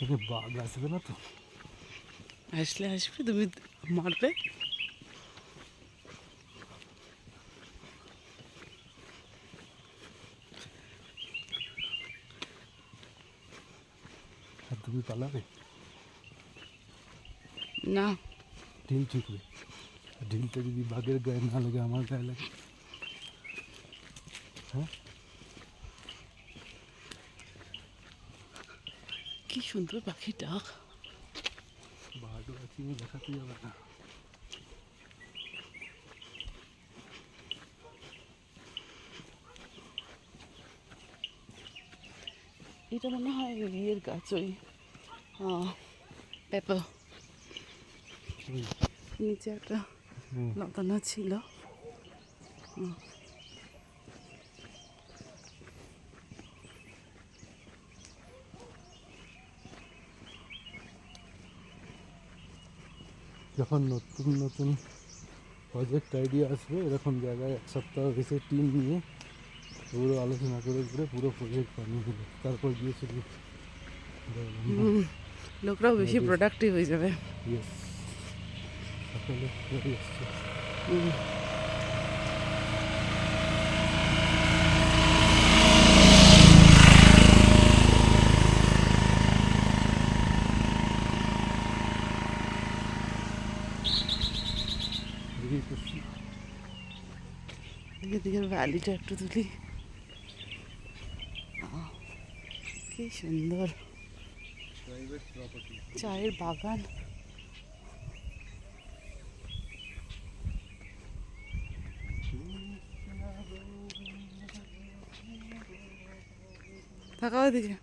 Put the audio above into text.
এখানে বাঘ আসবে না তো? আসলে আসবে, তুমি মারবে। আর তুমি পালাবে? না, ঢিল ছুটবে। ঢিলটা যদি বাঘের গায়ে না লাগে, আমার গায়ে লাগে। হ্যাঁ, কি সুন্দর পাখি ডাক। বাঘও আছে, দেখাতে যাবে না। এটা মনে হয় ইয়ের গাছ, ওই পেপার। ওই, নিচে একটা হুম, লতানো ছিল। যখন নতুন নতুন প্রজেক্ট আইডিয়া আসবে, এরকম জায়গায় এক সপ্তাহ এসে টিম নিয়ে পুরো আলোচনা করে করে পুরো প্রজেক্ট বানিয়ে দিল, তারপর গিয়ে শুধু লোকরাও বেশি প্রোডাক্টিভ হয়ে যাবে। ইয়েস, সকালে চলে এসছে। দেখি করছি। এদিকের ভ্যালিটা একটু তুলি। কি সুন্দর প্রাইভেট প্রপার্টি। চায়ের বাগান। থাকা ওদিকে।